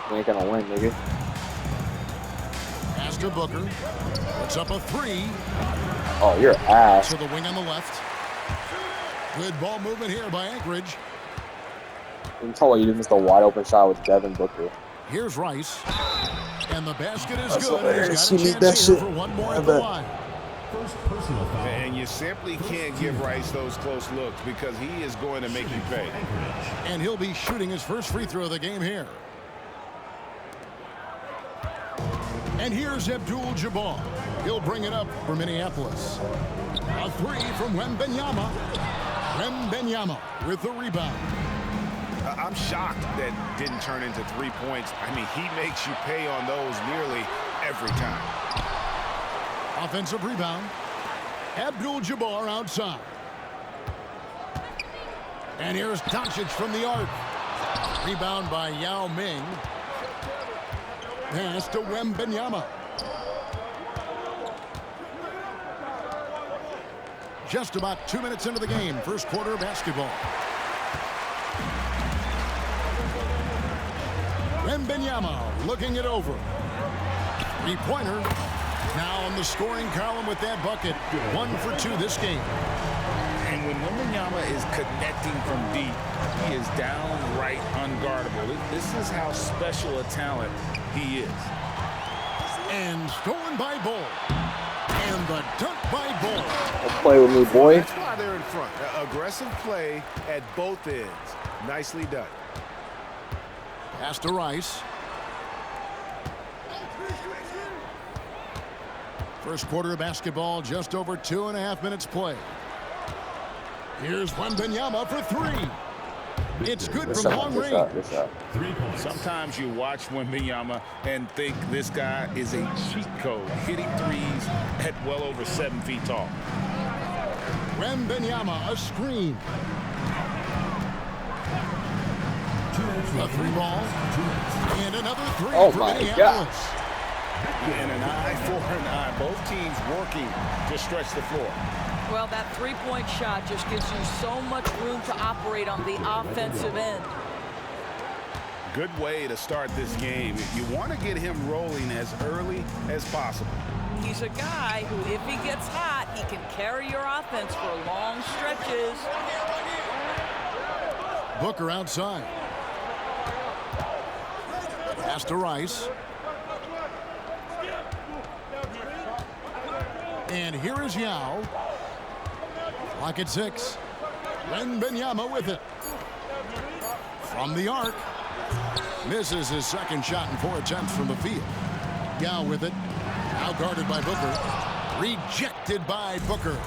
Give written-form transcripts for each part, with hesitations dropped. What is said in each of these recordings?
We ain't gonna win, nigga. Pass to Booker. Puts up a three. Oh, you're ass. To the wing on the left. Good ball movement here by Anchorage. You can tell you just missed a wide open shot with Devin Booker. Here's Rice. And the basket is That's good. hilarious. He's You got need a that chance here shit. for one more I at the bet. line. And you simply can't give Rice those close looks because he is going to make you pay. And he'll be shooting his first free throw of the game here. And here's Abdul-Jabbar. He'll bring it up for Minneapolis. A three from Wembanyama. Wembanyama with the rebound. I'm shocked that didn't turn into 3 points. I mean, he makes you pay on those nearly every time. Offensive rebound. Abdul-Jabbar outside. And here's Doncic from the arc. Rebound by Yao Ming. Pass to Wembanyama. Just about 2 minutes into the game. First quarter of basketball. Wembanyama looking it over. Three-pointer. Now on the scoring column with that bucket. 1 for 2 this game. And when Wembanyama is connecting from deep, he is downright unguardable. This is how special a talent he is. And stolen by Ball. And the dunk by Ball. Don't play with me, boy. That's why they're in front. Aggressive play at both ends. Nicely done. Pass to Rice. First quarter of basketball, just over 2.5 minutes play. Here's Wembanyama for three. It's good from long range. Sometimes you watch Wembanyama and think this guy is a cheat code, hitting threes at well over 7 feet tall. Wembanyama, a screen. A three ball. And another three Oh for my Minneapolis. And an eye for an eye. Both teams working to stretch the floor. Well, that three-point shot just gives you so much room to operate on the offensive end. Good way to start this game. You want to get him rolling as early as possible. He's a guy who, if he gets hot, he can carry your offense for long stretches. Booker outside. Pass to Rice. And here is Yao. Clock at 6. Wembanyama with it. From the arc. Misses his second shot in 4 attempts from the field. Yao with it. Now guarded by Booker. Rejected by Booker.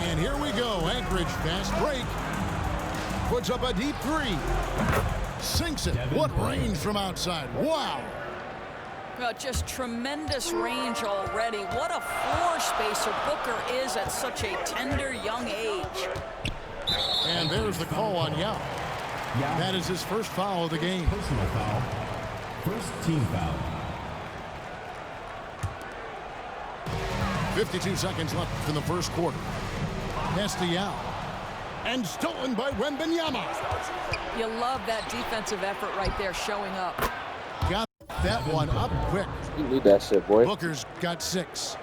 And here we go. Anchorage fast break. Puts up a deep three. Sinks it. What range from outside. Wow. Well, just tremendous range already. What a floor spacer Booker is at such a tender young age. And there's the call on Yao. That is his first foul of the game. Personal foul. First team foul. 52 seconds left in the first quarter. Pass to Yao. And stolen by Wembanyama. You love that defensive effort right there showing up. Got that one up quick. You need that shit, boy. Booker's got 6.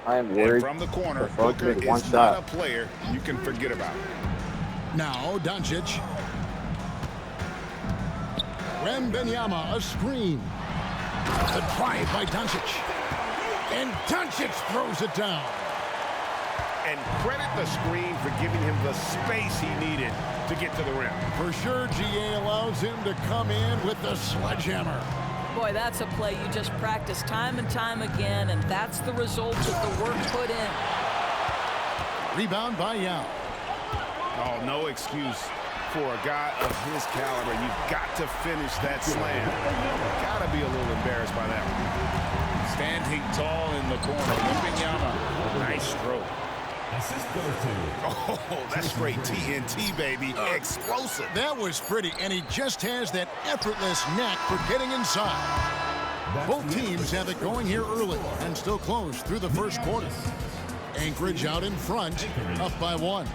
I am And worried. from the corner, Before Booker committing one is not shot. a player you can forget about. Now Doncic. Wembanyama, a screen. The drive by Doncic. And Doncic throws it down. And credit the screen for giving him the space he needed to get to the rim. For sure, GA allows him to come in with the sledgehammer. Boy, that's a play you just practice time and time again, and that's the result of the work put in. Rebound by Yao. Oh, no excuse for a guy of his caliber. You've got to finish that slam. Got to be a little embarrassed by that one. Standing tall in the corner. Wembanyama, nice stroke. Assist goes to. Oh, that's straight TNT, baby. Explosive. That was pretty, and he just has that effortless knack for getting inside. Both teams have it going here early and still close through the first quarter. Anchorage out in front, up by 1.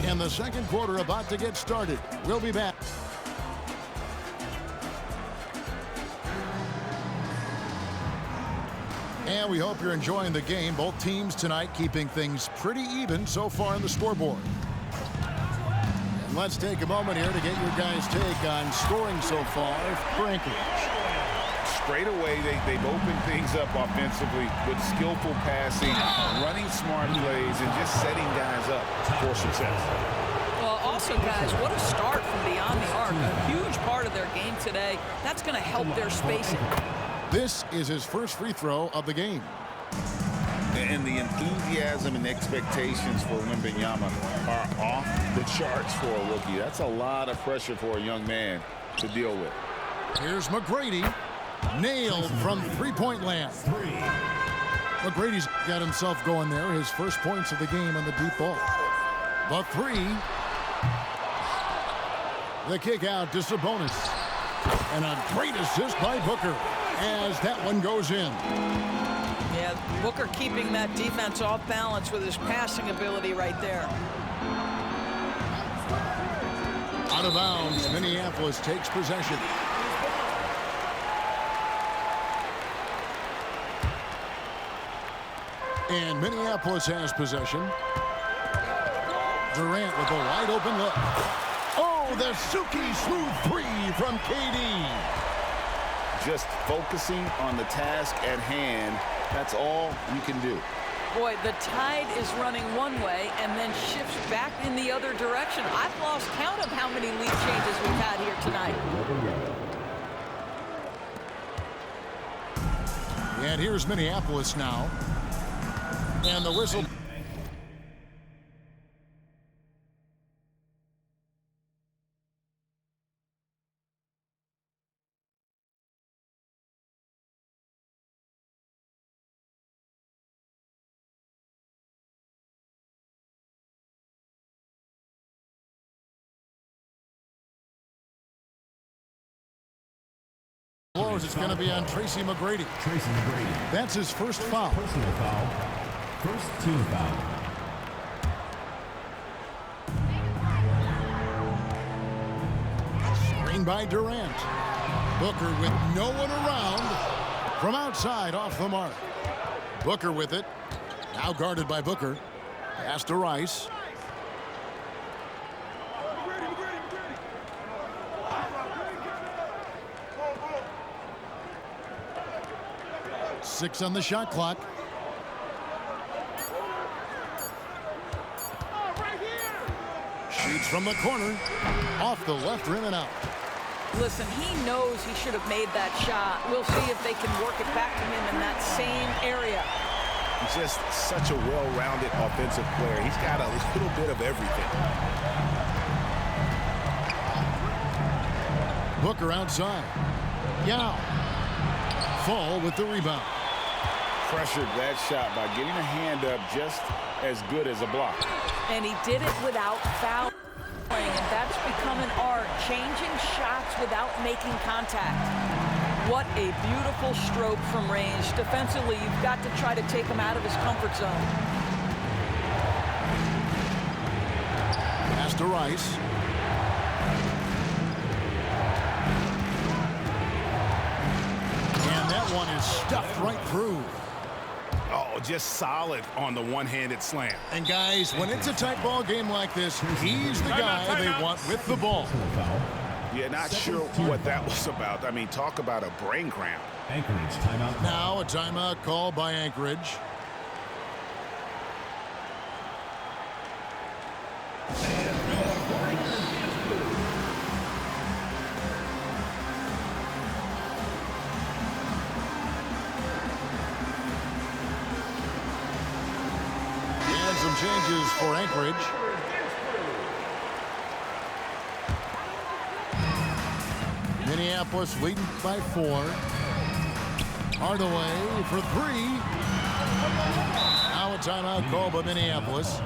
And the second quarter about to get started. We'll be back. And we hope you're enjoying the game. Both teams tonight keeping things pretty even so far on the scoreboard. And let's take a moment here to get your guys' take on scoring so far for Anchorage. Straight away, they've opened things up offensively with skillful passing, running smart plays, and just setting guys up for success. Well, also, guys, what a start from beyond the arc. A huge part of their game today. That's going to help their spacing. This is his first free throw of the game. And the enthusiasm and expectations for Wembanyama are off the charts for a rookie. That's a lot of pressure for a young man to deal with. Here's McGrady. Nailed from three-point land. McGrady's got himself going there. His first points of the game on the deep ball. The three. The kick out to Sabonis. And a great assist by Booker as that one goes in. Yeah, Booker keeping that defense off balance with his passing ability right there. Out of bounds, Minneapolis takes possession. And Minneapolis has possession. Durant with a wide open look. Oh, the Suki smooth three from KD. Just focusing on the task at hand, that's all you can do. Boy, the tide is running one way and then shifts back in the other direction. I've lost count of how many lead changes we've had here tonight. And here's Minneapolis now. And the whistle. It's going to be on Tracy McGrady. Tracy McGrady. That's his first foul. Personal foul. First team foul. Screen by Durant. Booker with no one around. From outside, off the mark. Booker with it. Now guarded by Booker. Pass to Rice. Six on the shot clock. Shoots from the corner. Off the left rim and out. Listen, he knows he should have made that shot. We'll see if they can work it back to him in that same area. He's just such a well-rounded offensive player. He's got a little bit of everything. Booker outside. Yao. Fall with the rebound. Pressured that shot by getting a hand up just as good as a block. And he did it without fouling, and that's become an art, changing shots without making contact. What a beautiful stroke from range. Defensively, you've got to try to take him out of his comfort zone. Pass to Rice. And that one is stuffed right through. Oh, just solid on the one-handed slam. And guys, when it's a tight ball game like this, he's the guy they want with the ball. Yeah, not sure what that was about. I mean, talk about a brain cramp. Anchorage timeout. Now a timeout called by Anchorage. Some changes for Anchorage. Minneapolis leading by 4. Hardaway for 3. Now a timeout called by Minneapolis.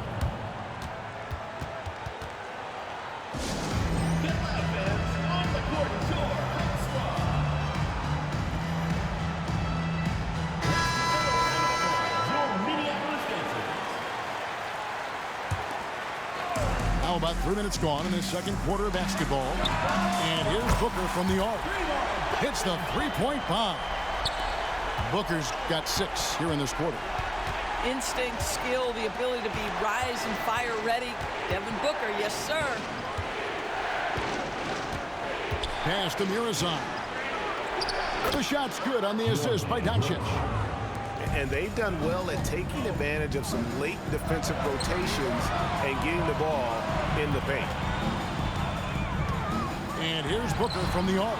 About 3 minutes gone in the second quarter of basketball. And here's Booker from the arc. Hits the three-point bomb. Booker's got 6 here in this quarter. Instinct, skill, the ability to be rise and fire ready. Devin Booker, yes, sir. Pass to Murazan. The shot's good on the assist by Doncic. And they've done well at taking advantage of some late defensive rotations and getting the ball in the paint. And here's Booker from the arc.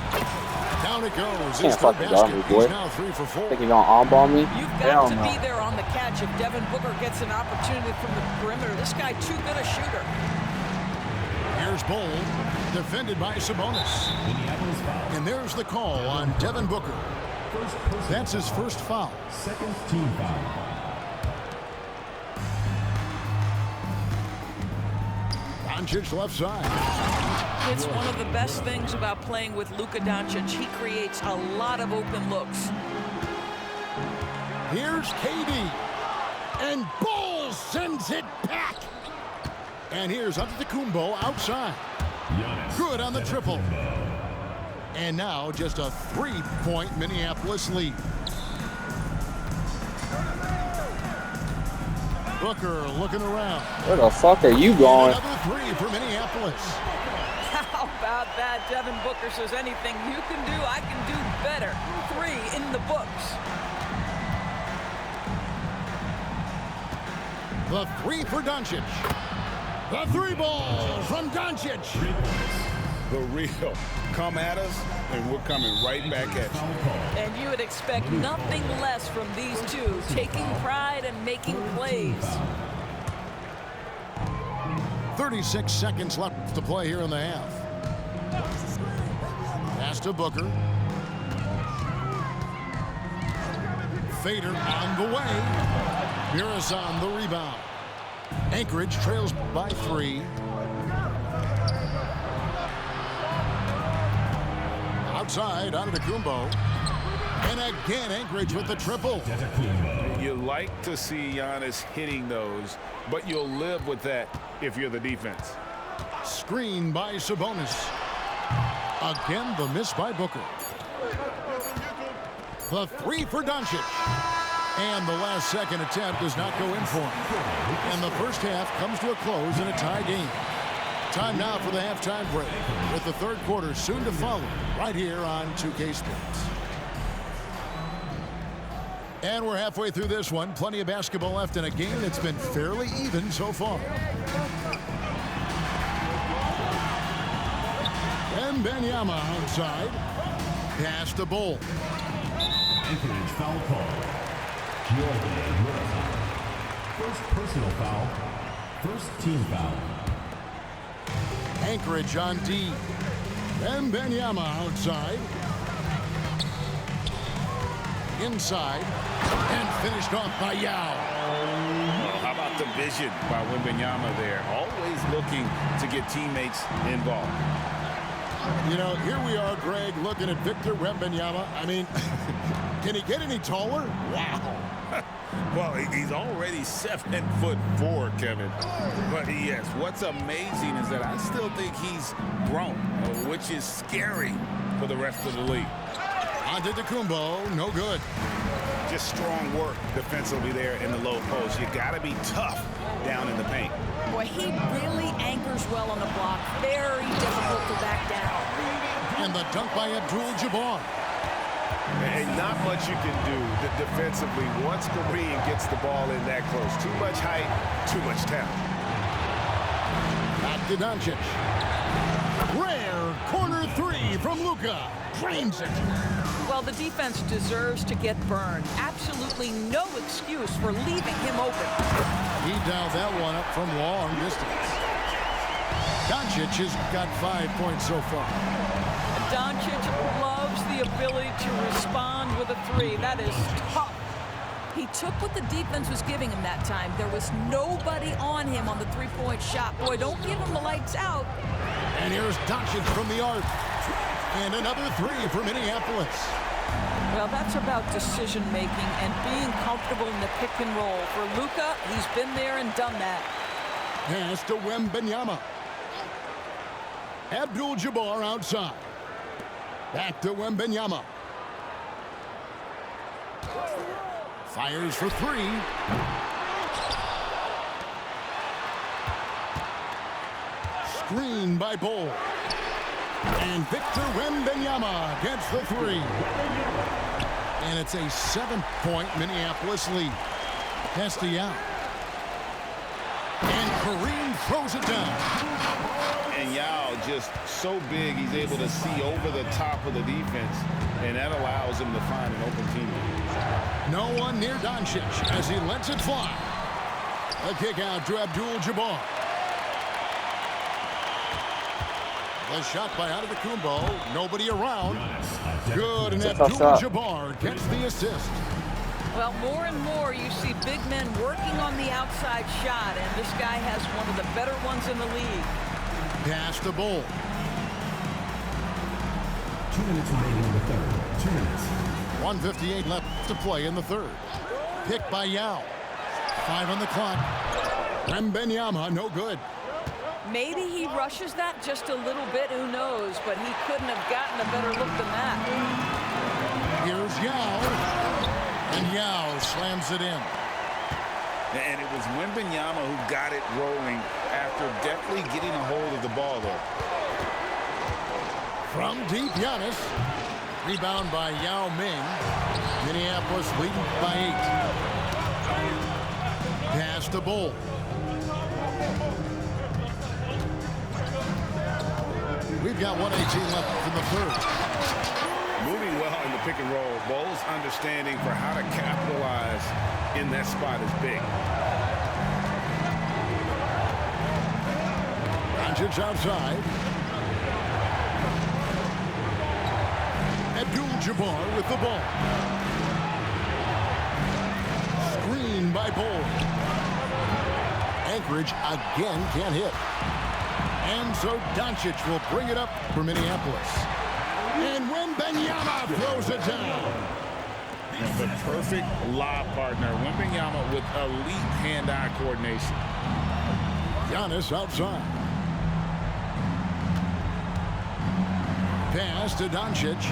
Down it goes. Can't fucking guard me, boy. He's now 3 for 4. Think he's gonna on-ball me? You've Hell got to no. be there on the catch if Devin Booker gets an opportunity from the perimeter. This guy too good a shooter. Here's Bol, defended by Sabonis. Minneapolis foul. And there's the call on Devin Booker. First personal. That's his first foul. Second team foul. Doncic left side. It's one of the best things about playing with Luka Doncic. He creates a lot of open looks. Here's KD. And Bol sends it back. And here's Antetokounmpo outside. Giannis Good on the triple. Antetokounmpo. And now just a 3-point Minneapolis lead. Booker looking around. Where the fuck are you going? Another 3 for Minneapolis. How about that? Devin Booker says anything you can do, I can do better. 3 in the books. The 3 for Doncic. The 3 ball from Doncic. The real. Come at us, and we're coming right back at you. And you would expect nothing less from these two, taking pride and making plays. 36 seconds left to play here in the half. Pass to Booker. Fader on the way. Murazan the rebound. Anchorage trails by 3. Outside, Antetokounmpo. And again, Anchorage with the triple. You like to see Giannis hitting those, but you'll live with that if you're the defense. Screen by Sabonis. Again, the miss by Booker. The 3 for Doncic. And the last second attempt does not go in for him. And the first half comes to a close in a tie game. Time now for the halftime break, with the third quarter soon to follow, right here on 2K Sports. And we're halfway through this one. Plenty of basketball left in a game that's been fairly even so far. And Wembanyama outside. Pass to Bol. Anchorage foul call. Jordan Murazan. First personal foul. First team foul. Anchorage on D. Wembanyama outside. Inside. And finished off by Yao. Well, how about the vision by Wembanyama there? Always looking to get teammates involved. You know, here we are, Greg, looking at Victor Wembanyama. I mean, can he get any taller? Wow. Well, he's already 7'4", Kevin. But yes, what's amazing is that I still think he's grown, which is scary for the rest of the league. Antetokounmpo, no good. Just strong work defensively there in the low post. You got to be tough down in the paint. Boy, he really anchors well on the block. Very difficult to back down. And the dunk by Abdul-Jabbar. And not much you can do defensively once Kareem gets the ball in that close. Too much height, too much talent. Back to Doncic. Rare corner 3 from Luka. Drains it. Well, the defense deserves to get burned. Absolutely no excuse for leaving him open. He dialed that one up from long distance. Doncic has got 5 points so far. Doncic loves the ability to respond with a 3. That is tough. He took what the defense was giving him that time. There was nobody on him on the 3-point shot. Boy, don't give him the lights out. And here's Doncic from the arc. And another 3 for Minneapolis. Well, that's about decision-making and being comfortable in the pick and roll. For Luka, he's been there and done that. Pass to Wembanyama. Abdul-Jabbar outside. Back to Wembanyama. Fires for three. Screen by Bol. And Victor Wembanyama gets the three. And it's a 7-point Minneapolis lead. Castellano. And Kareem throws it down. And Yao just so big, he's able to see over the top of the defense, and that allows him to find an open teammate. No one near Doncic as he lets it fly. A kick out to Abdul-Jabbar. The shot by Antetokounmpo. Nobody around. Good, and Abdul-Jabbar gets the assist. Well, more and more you see big men working on the outside shot, and this guy has one of the better ones in the league. Pass to Bol. 2 minutes remaining in the third. 2 minutes. 1:58 left to play in the third. Pick by Yao. 5 on the clock. Wembanyama, no good. Maybe he rushes that just a little bit, who knows, but he couldn't have gotten a better look than that. Here's Yao. And Yao slams it in. And it was Wembanyama who got it rolling after definitely getting a hold of the ball there. From deep, Giannis. Rebound by Yao Ming. Minneapolis leading by 8. Pass to Bol. We've got 1:18 left in the third. Moving well in the pick and roll. Bol's understanding for how to capitalize in that spot is big. Doncic outside. Abdul-Jabbar with the ball. Screen by Bol. Anchorage again can't hit. And so Doncic will bring it up for Minneapolis. And Wembanyama throws it down. The perfect lob partner. Wembanyama with elite hand-eye coordination. Giannis outside. Pass to Doncic.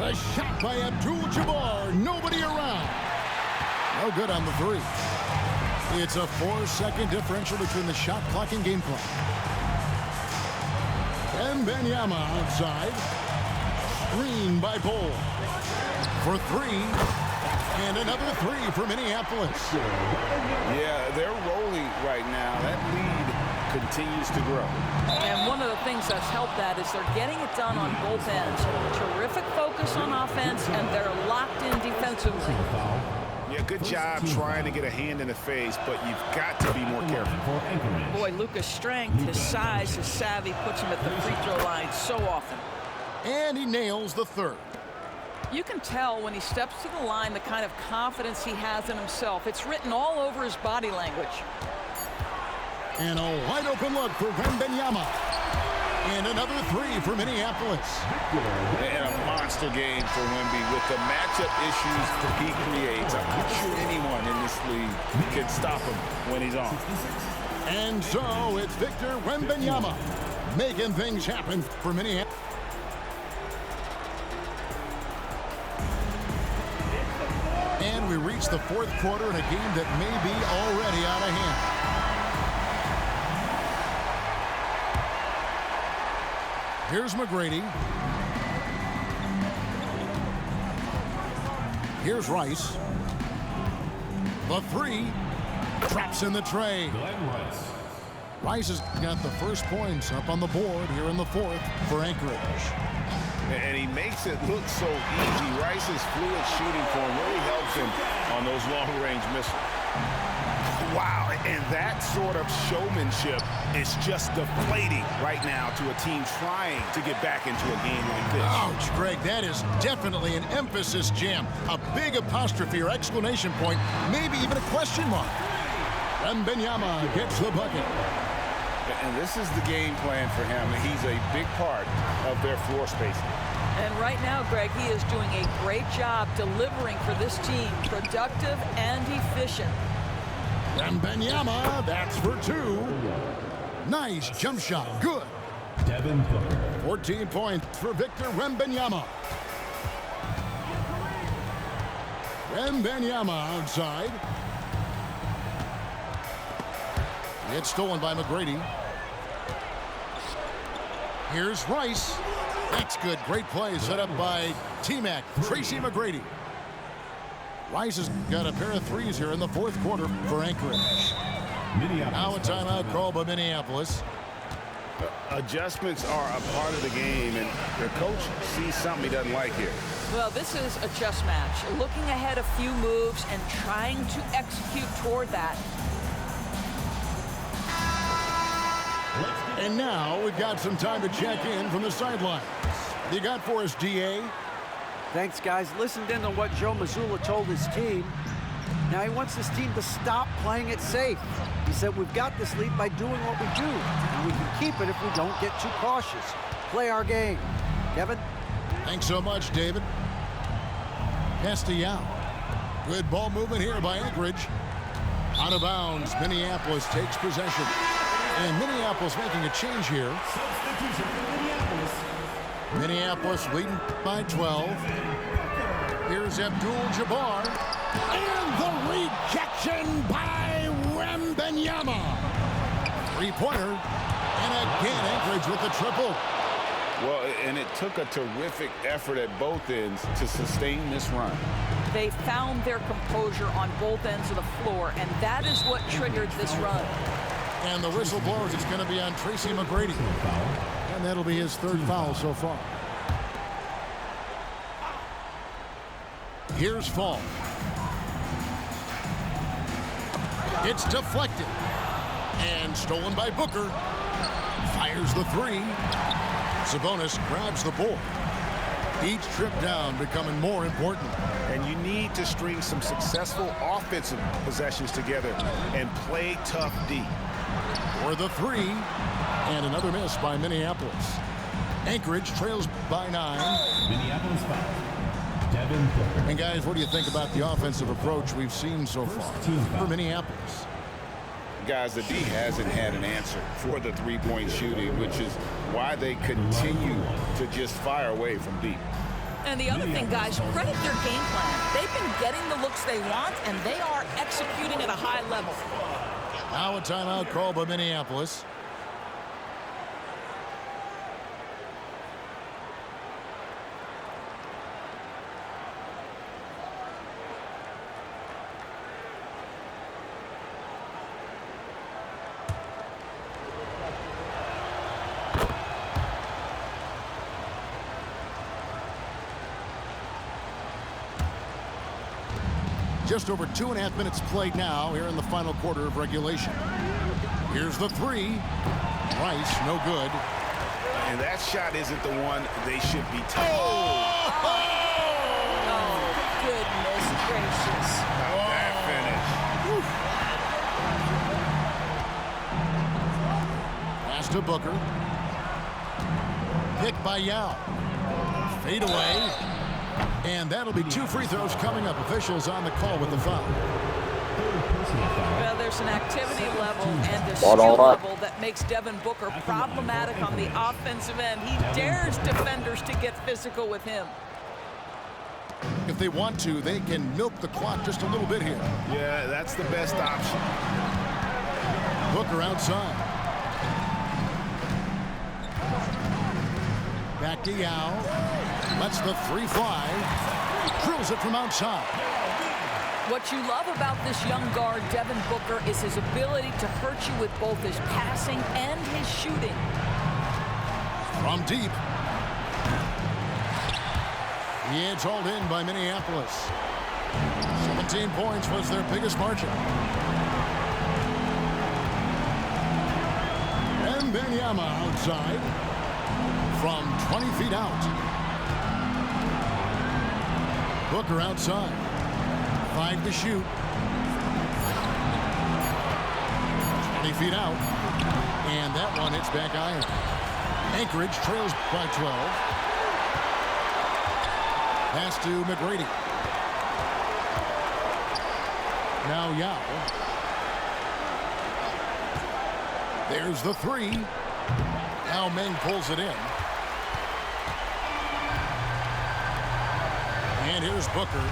A shot by Abdul-Jabbar. Nobody around. No good on the three. It's a 4-second differential between the shot clock and game clock. Wembanyama outside. Screen by Bol. For three. And another three for Minneapolis. Yeah, they're rolling right now. That lead continues to grow. And one of the things that's helped that is they're getting it done on both ends. Terrific focus on offense, and they're locked in defensively. Yeah, good job trying to get a hand in the face, but you've got to be more careful. Boy, Luka's strength, his size, his savvy puts him at the free throw line so often. And he nails the third. You can tell when he steps to the line the kind of confidence he has in himself. It's written all over his body language. And a wide open look for Wembanyama. And another three for Minneapolis. And a monster game for Wemby with the matchup issues he creates. I'm not sure anyone in this league can stop him when he's on. And so it's Victor Wembanyama making things happen for Minneapolis. And we reach the fourth quarter in a game that may be already out of hand. Here's McGrady. Here's Rice. The three. Traps in the tray. Rice has got the first points up on the board here in the fourth for Anchorage. And he makes it look so easy. Rice's fluid shooting form really helps him on those long-range missiles. Wow, and that sort of showmanship is just deflating right now to a team trying to get back into a game like this. Ouch, Greg, that is definitely an emphasis jam. A big apostrophe or exclamation point, maybe even a question mark. Wembanyama gets the bucket. And this is the game plan for him. He's a big part of their floor spacing. And right now, Greg, he is doing a great job delivering for this team. Productive and efficient. Wembanyama, that's for two. Nice jump shot, good. Devin Booker. 14 points for Victor Wembanyama. Wembanyama outside. It's stolen by McGrady. Here's Rice. That's good. Great play set up by T-Mac, Tracy McGrady. Rice has got a pair of threes here in the fourth quarter for Anchorage. Now a timeout called by Minneapolis. Adjustments are a part of the game, and the coach sees something he doesn't like here. Well, this is a chess match. Looking ahead a few moves and trying to execute toward that. And now we've got some time to check in from the sidelines. You got for us, DA? Thanks, guys. Listened in on what Joe Mazzulla told his team. Now he wants his team to stop playing it safe. He said, we've got this lead by doing what we do, and we can keep it if we don't get too cautious. Play our game. Kevin? Thanks so much, David. Castellano. Good ball movement here by Anchorage. Out of bounds, Minneapolis takes possession. And Minneapolis making a change here. Minneapolis leading by 12. Here's Abdul-Jabbar. And the rejection by Wembanyama. Three-pointer. And again, Anchorage with the triple. Well, and it took a terrific effort at both ends to sustain this run. They found their composure on both ends of the floor, and that is what triggered this run. And the whistle blows. It's going to be on Tracy McGrady. And that'll be his third foul so far. Here's Fall. It's deflected. And stolen by Booker. Fires the three. Sabonis grabs the board. Each trip down becoming more important. And you need to string some successful offensive possessions together and play tough D. For the three. And another miss by Minneapolis. Anchorage trails by 9. Minneapolis foul. Devin Booker. And guys, what do you think about the offensive approach we've seen so far for Minneapolis? Guys, the D hasn't had an answer for the three-point shooting, which is why they continue to just fire away from deep. And the other thing, guys, credit their game plan. They've been getting the looks they want, and they are executing at a high level. Now a timeout called by Minneapolis. Just over 2.5 minutes played now here in the final quarter of regulation. Here's the three. Rice, no good. And that shot isn't the one they should be taking. Oh, goodness gracious. That finish. Pass to Booker. Picked by Yao. Fade away. And that'll be 2 free throws coming up. Officials on the call with the foul. Well, there's an activity level and a skill level that makes Devin Booker problematic on the offensive end. He dares defenders to get physical with him. If they want to, they can milk the clock just a little bit here. Yeah, that's the best option. Booker outside. Back to Yao. Lets the three fly. Drills it from outside. What you love about this young guard, Devin Booker, is his ability to hurt you with both his passing and his shooting. From deep. It's hauled in by Minneapolis. 17 points was their biggest margin. Wembanyama outside. From 20 feet out. Booker outside. 5 to shoot. 20 feet out. And that one hits back iron. Anchorage trails by 12. Pass to McGrady. Now Yao. There's the three. Now Meng pulls it in. And here's Booker.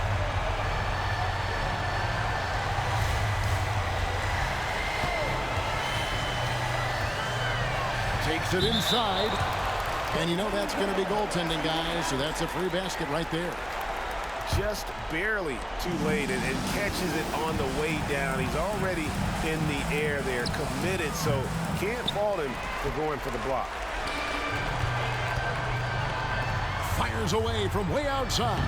Takes it inside. And you know that's going to be goaltending, guys. So that's a free basket right there. Just barely too late and catches it on the way down. He's already in the air there, committed, so can't fault him for going for the block. Fires away from way outside.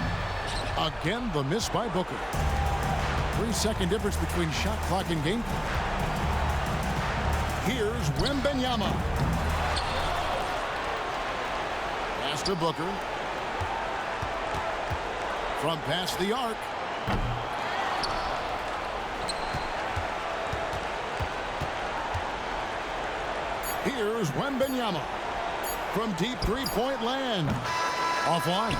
Again, the miss by Booker. 3-second difference between shot clock and game clock. Here's Wembanyama. Pass to Booker. From past the arc. Here's Wembanyama. From deep three-point land. Offline.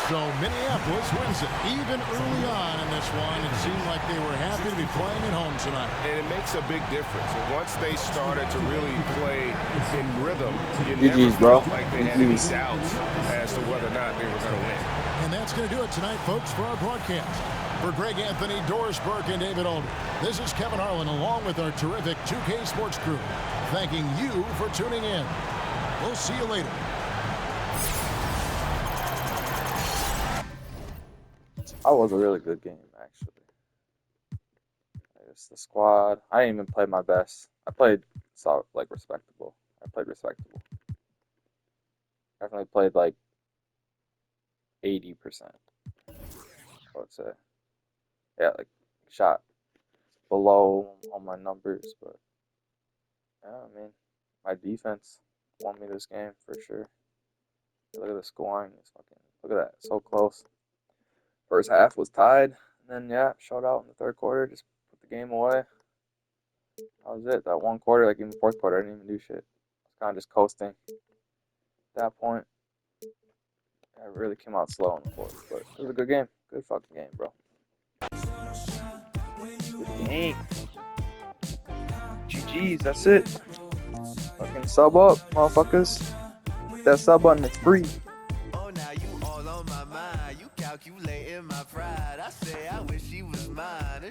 So Minneapolis wins it. Even early on in this one, it seemed like they were happy to be playing at home tonight. And it makes a big difference. Once they started to really play in rhythm, you GG's, never bro. felt like they had any doubts as to whether or not they were going to win. And that's going to do it tonight, folks, for our broadcast. For Greg Anthony, Doris Burke, and David Olney, this is Kevin Harlan along with our terrific 2K Sports crew, thanking you for tuning in. We'll see you later. That was a really good game, actually. It's the squad. I didn't even play my best. I played respectable. I played respectable. Definitely played like 80%. I would say. Yeah, like shot below on my numbers, but yeah, I mean, my defense won me this game for sure. Look at the scoring. Look at that, so close. First half was tied, and then yeah, showed out in the third quarter. Just put the game away. That was it. That one quarter, like even the fourth quarter, I didn't even do shit. I was kind of just coasting. At that point, I really came out slow in the fourth, but it was a good game. Good fucking game, bro. Good game. GG's, that's it. Fucking sub up, motherfuckers. Hit that sub button, it's free. Oh, now you all on my mind. You calculating my pride. I say I wish she was mine.